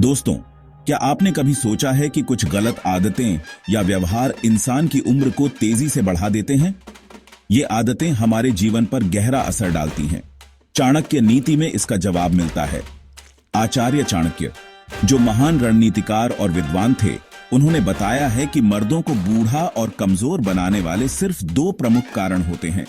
दोस्तों, क्या आपने कभी सोचा है कि कुछ गलत आदतें या व्यवहार इंसान की उम्र को तेजी से बढ़ा देते हैं? ये आदतें हमारे जीवन पर गहरा असर डालती हैं। चाणक्य नीति में इसका जवाब मिलता है। आचार्य चाणक्य, जो महान रणनीतिकार और विद्वान थे, उन्होंने बताया है कि मर्दों को बूढ़ा और कमजोर बनाने वाले सिर्फ दो प्रमुख कारण होते हैं।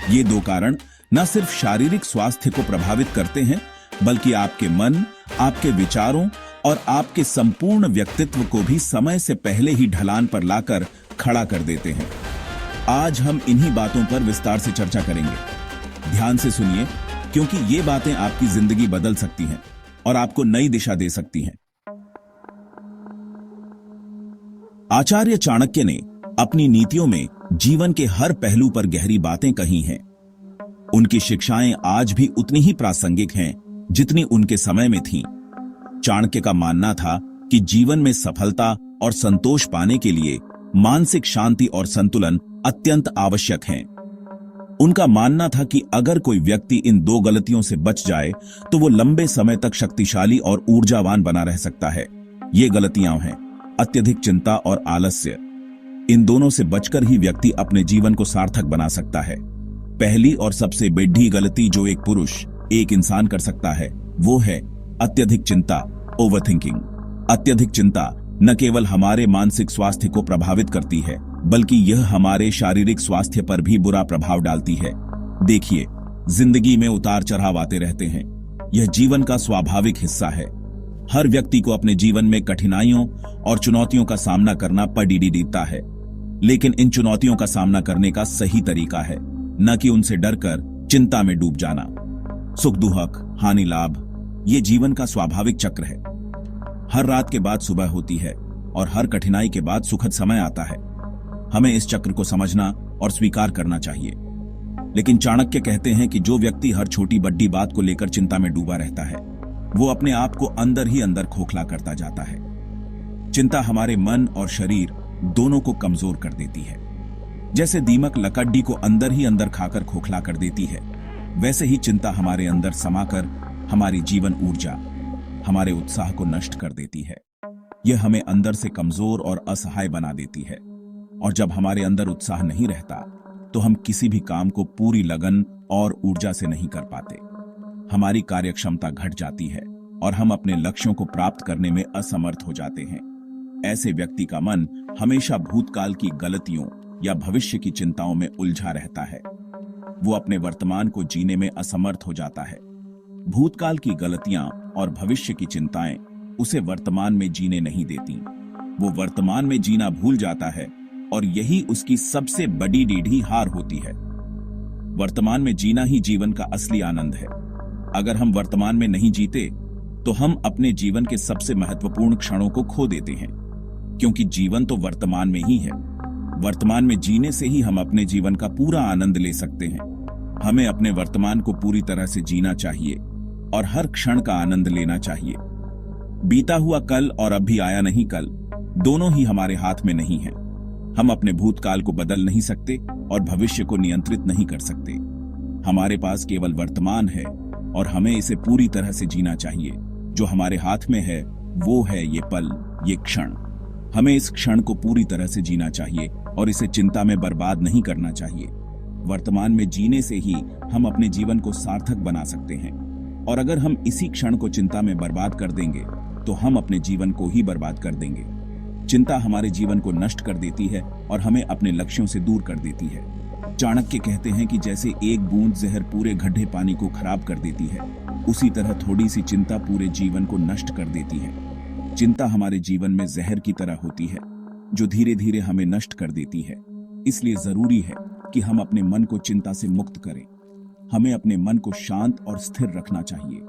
ये दो कारण न सिर्फ शारीरिक स्वास्थ्य को प्रभावित करते हैं, बल्कि आपके मन, आपके विचारों और आपके संपूर्ण व्यक्तित्व को भी समय से पहले ही ढलान पर लाकर खड़ा कर देते हैं। आज हम इन्हीं बातों पर विस्तार से चर्चा करेंगे। ध्यान से सुनिए, क्योंकि ये बातें आपकी जिंदगी बदल सकती हैं और आपको नई दिशा दे सकती हैं। आचार्य चाणक्य ने अपनी नीतियों में जीवन के हर पहलू पर गहरी बातें कही हैं। उनकी शिक्षाएं आज भी उतनी ही प्रासंगिक हैं जितनी उनके समय में थीं। चाणक्य का मानना था कि जीवन में सफलता और संतोष पाने के लिए मानसिक शांति और संतुलन अत्यंत आवश्यक हैं। उनका मानना था कि अगर कोई व्यक्ति इन दो गलतियों से बच जाए तो वो लंबे समय तक शक्तिशाली और ऊर्जावान बना रह सकता है। ये गलतियां हैं अत्यधिक चिंता और आलस्य। इन दोनों से बचकर ही व्यक्ति अपने जीवन को सार्थक बना सकता है। पहली और सबसे बड़ी गलती जो एक पुरुष, एक इंसान कर सकता है, वो है अत्यधिक चिंता, ओवरथिंकिंग। अत्यधिक चिंता न केवल हमारे मानसिक स्वास्थ्य को प्रभावित करती है, बल्कि यह हमारे शारीरिक स्वास्थ्य पर भी बुरा प्रभाव डालती है। देखिए, जिंदगी में उतार चढ़ाव आते रहते हैं। यह जीवन का स्वाभाविक हिस्सा है। हर व्यक्ति को अपने जीवन में कठिनाइयों और चुनौतियों का सामना करना पड़ता है, लेकिन इन चुनौतियों का सामना करने का सही तरीका है, न कि उनसे डरकर चिंता में डूब जाना। सुख दुख, हानि लाभ, ये जीवन का स्वाभाविक चक्र है। हर रात के बाद सुबह होती है और हर कठिनाई के बाद सुखद समय आता है। हमें इस चक्र को समझना और स्वीकार करना चाहिए। लेकिन चाणक्य कहते हैं कि जो व्यक्ति हर छोटी बड़ी बात को लेकर चिंता में डूबा रहता है, वो अपने आप को अंदर ही अंदर खोखला करता जाता है। चिंता हमारे मन और शरीर दोनों को कमजोर कर देती है। जैसे दीमक लकड़ी को अंदर ही अंदर खाकर खोखला कर देती है, वैसे ही चिंता हमारे अंदर समाकर हमारी जीवन ऊर्जा, हमारे उत्साह को नष्ट कर देती है। यह हमें अंदर से कमजोर और असहाय बना देती है। और जब हमारे अंदर उत्साह नहीं रहता, तो हम किसी भी काम को पूरी लगन और ऊर्जा से नहीं कर पाते। हमारी कार्यक्षमता घट जाती है और हम अपने लक्ष्यों को प्राप्त करने में असमर्थ हो जाते हैं। ऐसे व्यक्ति का मन हमेशा भूतकाल की गलतियों या भविष्य की चिंताओं में उलझा रहता है। वो अपने वर्तमान को जीने में असमर्थ हो जाता है। भूतकाल की गलतियां और भविष्य की चिंताएं उसे वर्तमान में जीने नहीं देती। वो वर्तमान में जीना भूल जाता है और यही उसकी सबसे बड़ी हार होती है। वर्तमान में जीना ही जीवन का असली आनंद है। अगर हम वर्तमान में नहीं जीते, तो हम अपने जीवन के सबसे महत्वपूर्ण क्षणों को खो देते हैं, क्योंकि जीवन तो वर्तमान में ही है। वर्तमान में जीने से ही हम अपने जीवन का पूरा आनंद ले सकते हैं। हमें अपने वर्तमान को पूरी तरह से जीना चाहिए और हर क्षण का आनंद लेना चाहिए। बीता हुआ कल और अभी आया नहीं कल, दोनों ही हमारे हाथ में नहीं है। हम अपने भूतकाल को बदल नहीं सकते और भविष्य को नियंत्रित नहीं कर सकते। हमारे पास केवल वर्तमान है और हमें इसे पूरी तरह से जीना चाहिए। जो हमारे हाथ में है वो है ये पल, ये क्षण। हमें इस क्षण को पूरी तरह से जीना चाहिए और इसे चिंता में बर्बाद नहीं करना चाहिए। वर्तमान में जीने से ही हम अपने जीवन को सार्थक बना सकते हैं। और अगर हम इसी क्षण को चिंता में बर्बाद कर देंगे, तो हम अपने जीवन को ही बर्बाद कर देंगे। चिंता हमारे जीवन को नष्ट कर देती है और हमें अपने लक्ष्यों से दूर कर देती है। चाणक्य कहते हैं कि जैसे एक बूंद जहर पूरे गड्ढे पानी को खराब कर देती है, उसी तरह थोड़ी सी चिंता पूरे जीवन को नष्ट कर देती है। चिंता हमारे जीवन में जहर की तरह होती है, जो धीरे धीरे हमें नष्ट कर देती है। इसलिए जरूरी है कि हम अपने मन को चिंता से मुक्त करें। हमें अपने मन को शांत और स्थिर रखना चाहिए।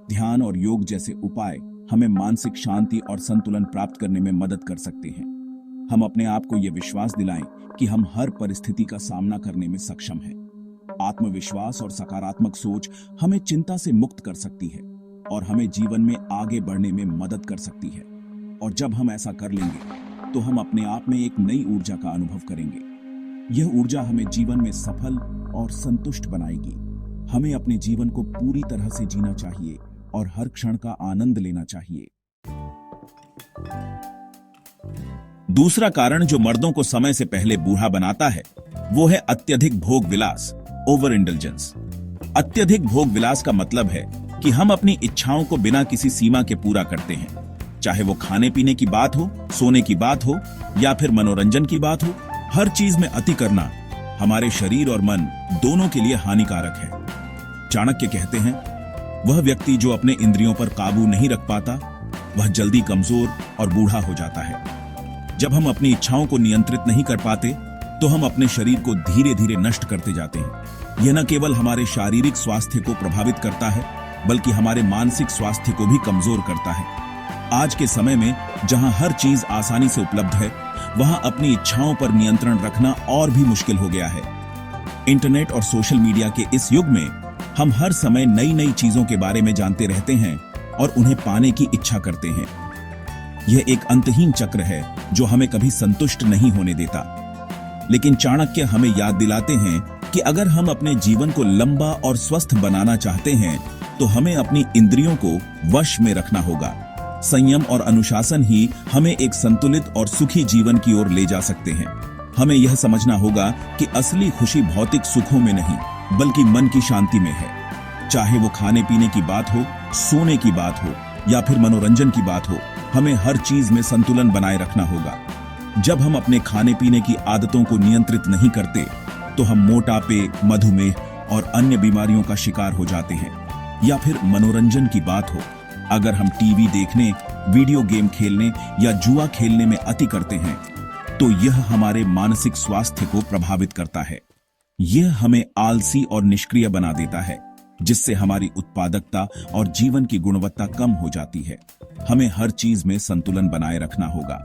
ध्यान और योग जैसे उपाय हमें मानसिक शांति और संतुलन प्राप्त करने में मदद कर सकते हैं। हम अपने आप को यह विश्वास दिलाएं कि हम हर परिस्थिति का सामना करने में सक्षम हैं। आत्मविश्वास और सकारात्मक सोच हमें चिंता से मुक्त कर सकती है और हमें जीवन में आगे बढ़ने में मदद कर सकती है। और जब हम ऐसा कर लेंगे, तो हम अपने आप में एक नई ऊर्जा का अनुभव करेंगे। यह ऊर्जा हमें जीवन में सफल और संतुष्ट बनाएगी। हमें अपने जीवन को पूरी तरह से जीना चाहिए और हर क्षण का आनंद लेना चाहिए। दूसरा कारण जो मर्दों को समय से पहले बूढ़ा बनाता है वो है अत्यधिक भोग विलास, ओवर इंडल्जेंस। अत्यधिक भोग विलास का मतलब है कि हम अपनी इच्छाओं को बिना किसी सीमा के पूरा करते हैं, चाहे वो खाने पीने की बात हो, सोने की बात हो या फिर मनोरंजन की बात हो। हर चीज में अति करना हमारे शरीर और मन दोनों के लिए हानिकारक है। चाणक्य कहते हैं, वह व्यक्ति जो अपने इंद्रियों पर काबू नहीं रख पाता वह जल्दी कमजोर और बूढ़ा हो जाता है। जब हम अपनी इच्छाओं को नियंत्रित नहीं कर पाते तो हम अपने शरीर को धीरे धीरे नष्ट करते जाते हैं। यह न केवल हमारे शारीरिक स्वास्थ्य को प्रभावित करता है बल्कि हमारे मानसिक स्वास्थ्य को भी कमजोर करता है। आज के समय में जहां हर चीज आसानी से उपलब्ध है वहां अपनी इच्छाओं पर नियंत्रण रखना और भी मुश्किल हो गया है। इंटरनेट और सोशल मीडिया के इस युग में हम हर समय नई नई चीजों के बारे में जानते रहते हैं और उन्हें पाने की इच्छा करते हैं। यह एक अंतहीन चक्र है जो हमें कभी संतुष्ट नहीं होने देता। लेकिन चाणक्य हमें याद दिलाते हैं कि अगर हम अपने जीवन को लंबा और स्वस्थ बनाना चाहते हैं तो हमें अपनी इंद्रियों को वश में रखना होगा। संयम और अनुशासन ही हमें एक संतुलित और सुखी जीवन की ओर ले जा सकते हैं। हमें यह समझना होगा कि असली खुशी भौतिक सुखों में नहीं बल्कि मन की शांति में है। चाहे वो खाने पीने की बात हो, सोने की बात हो या फिर मनोरंजन की बात हो, हमें हर चीज में संतुलन बनाए रखना होगा। जब हम अपने खाने पीने की आदतों को नियंत्रित नहीं करते तो हम मोटापे, मधुमेह और अन्य बीमारियों का शिकार हो जाते हैं। या फिर मनोरंजन की बात हो, अगर हम टीवी देखने, वीडियो गेम खेलने या जुआ खेलने में अति करते हैं तो यह हमारे मानसिक स्वास्थ्य को प्रभावित करता है। यह हमें आलसी और निष्क्रिय बना देता है, जिससे हमारी उत्पादकता और जीवन की गुणवत्ता कम हो जाती है। हमें हर चीज में संतुलन बनाए रखना होगा।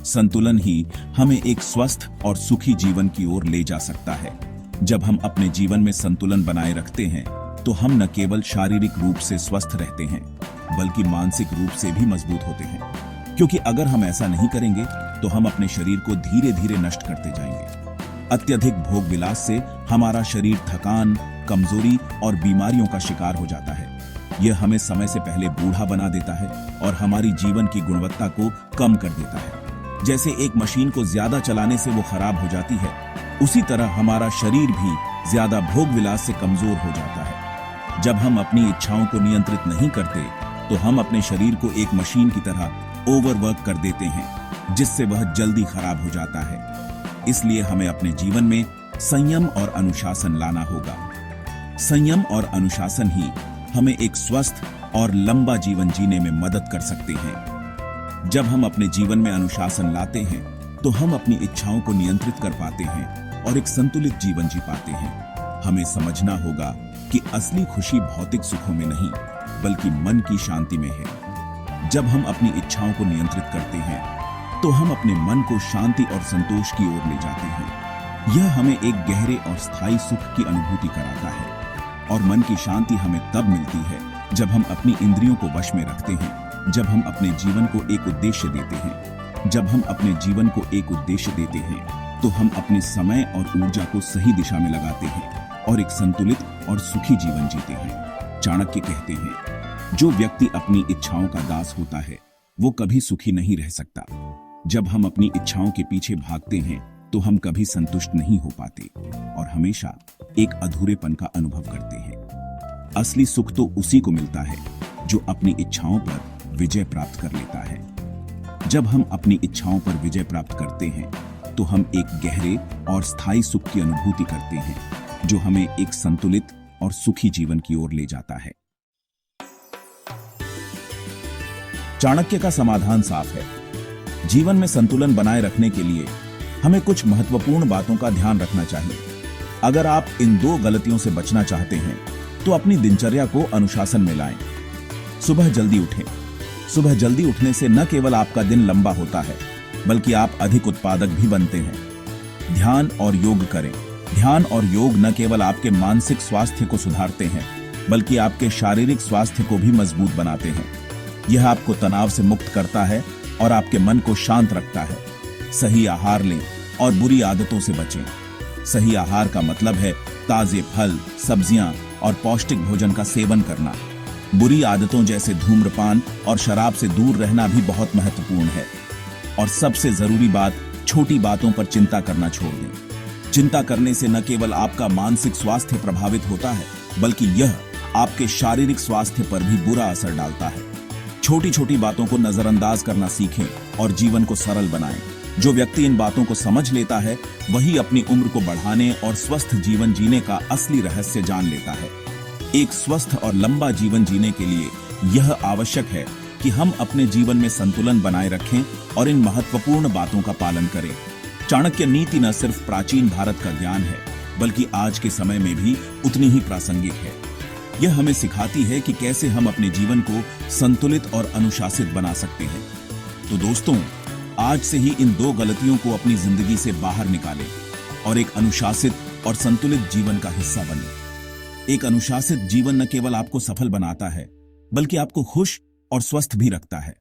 संतुलन ही हमें एक स्वस्थ और सुखी जीवन की ओर ले जा सकता है। जब हम अपने जीवन में संतुलन बनाए रखते हैं तो हम न केवल शारीरिक रूप से स्वस्थ रहते हैं बल्कि मानसिक रूप से भी मजबूत होते हैं। क्योंकि अगर हम ऐसा नहीं करेंगे तो हम अपने शरीर को धीरे धीरे नष्ट करते जाएंगे। अत्यधिक भोग विलास से हमारा शरीर थकान, कमजोरी और बीमारियों का शिकार हो जाता है। यह हमें समय से पहले बूढ़ा बना देता है और हमारी जीवन की गुणवत्ता को कम कर देता है। जैसे एक मशीन को ज्यादा चलाने से वो खराब हो जाती है, उसी तरह हमारा शरीर भी ज्यादा भोग विलास से कमजोर हो जाता है। जब हम अपनी इच्छाओं को नियंत्रित नहीं करते तो हम अपने शरीर को एक मशीन की तरह ओवरवर्क कर देते हैं, जिससे वह जल्दी खराब हो जाता है। इसलिए हमें अपने जीवन में संयम और अनुशासन लाना होगा। संयम और अनुशासन ही हमें एक स्वस्थ और लंबा जीवन जीने में मदद कर सकते हैं। जब हम अपने जीवन में अनुशासन लाते हैं तो हम अपनी इच्छाओं को नियंत्रित कर पाते हैं और एक संतुलित जीवन जी पाते हैं। हमें समझना होगा कि असली खुशी भौतिक सुखों में नहीं बल्कि मन की शांति में है। जब हम अपनी इच्छाओं को नियंत्रित करते हैं तो हम अपने मन को शांति और संतोष की ओर ले जाते हैं। यह हमें एक गहरे और स्थायी सुख की अनुभूति कराता है। और मन की शांति हमें तब मिलती है जब हम अपनी इंद्रियों को वश में रखते हैं, जब हम अपने जीवन को एक उद्देश्य देते हैं। जब हम अपने जीवन को एक उद्देश्य देते हैं तो हम अपने समय और ऊर्जा को सही दिशा में लगाते हैं और एक संतुलित और सुखी जीवन जीते हैं। चाणक्य कहते हैं, जो व्यक्ति अपनी इच्छाओं का दास होता है वो कभी सुखी नहीं रह सकता। जब हम अपनी इच्छाओं के पीछे भागते हैं तो हम कभी संतुष्ट नहीं हो पाते और हमेशा एक अधूरेपन का अनुभव करते हैं। असली सुख तो उसी को मिलता है जो अपनी इच्छाओं पर विजय प्राप्त कर लेता है। जब हम अपनी इच्छाओं पर विजय प्राप्त करते हैं तो हम एक गहरे और स्थायी सुख की अनुभूति करते हैं, जो हमें एक संतुलित और सुखी जीवन की ओर ले जाता है। चाणक्य का समाधान साफ है। जीवन में संतुलन बनाए रखने के लिए हमें कुछ महत्वपूर्ण बातों का ध्यान रखना चाहिए। अगर आप इन 2 गलतियों से बचना चाहते हैं तो अपनी दिनचर्या को अनुशासन में लाएं। सुबह जल्दी उठें। सुबह जल्दी उठने से न केवल आपका दिन लंबा होता है बल्कि आप अधिक उत्पादक भी बनते हैं। ध्यान और योग करें। ध्यान और योग न केवल आपके मानसिक स्वास्थ्य को सुधारते हैं बल्कि आपके शारीरिक स्वास्थ्य को भी मजबूत बनाते हैं। यह आपको तनाव से मुक्त करता है और आपके मन को शांत रखता है। सही आहार लें और बुरी आदतों से बचें। सही आहार का मतलब है ताजे फल, सब्जियां और पौष्टिक भोजन का सेवन करना। बुरी आदतों जैसे धूम्रपान और शराब से दूर रहना भी बहुत महत्वपूर्ण है। और सबसे जरूरी बात, छोटी बातों पर चिंता करना छोड़ दें। चिंता करने से न केवल आपका मानसिक स्वास्थ्य प्रभावित होता है, बल्कि यह आपके शारीरिक स्वास्थ्य पर भी बुरा असर डालता है। छोटी छोटी बातों को नजरअंदाज करना सीखें और जीवन को सरल बनाएं। जो व्यक्ति इन बातों को समझ लेता है, वही अपनी उम्र को बढ़ाने और स्वस्थ जीवन जीने का असली रहस्य जान लेता है। एक स्वस्थ और लंबा जीवन जीने के लिए यह आवश्यक है कि हम अपने जीवन में संतुलन बनाए रखें और इन महत्वपूर्ण बातों का पालन करें। चाणक्य नीति न सिर्फ प्राचीन भारत का ज्ञान है, बल्कि आज के समय में भी उतनी ही प्रासंगिक है। यह हमें सिखाती है कि कैसे हम अपने जीवन को संतुलित और अनुशासित बना सकते हैं। तो दोस्तों, आज से ही इन 2 गलतियों को अपनी जिंदगी से बाहर निकालें और एक अनुशासित और संतुलित जीवन का हिस्सा बनें। एक अनुशासित जीवन न केवल आपको सफल बनाता है, बल्कि आपको खुश और स्वस्थ भी रखता है।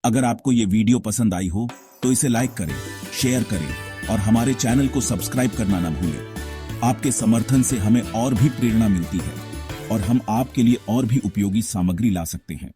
अगर आपको ये वीडियो पसंद आई हो तो इसे लाइक करें, शेयर करें और हमारे चैनल को सब्सक्राइब करना न भूलें। आपके समर्थन से हमें और भी प्रेरणा मिलती है और हम आपके लिए और भी उपयोगी सामग्री ला सकते हैं।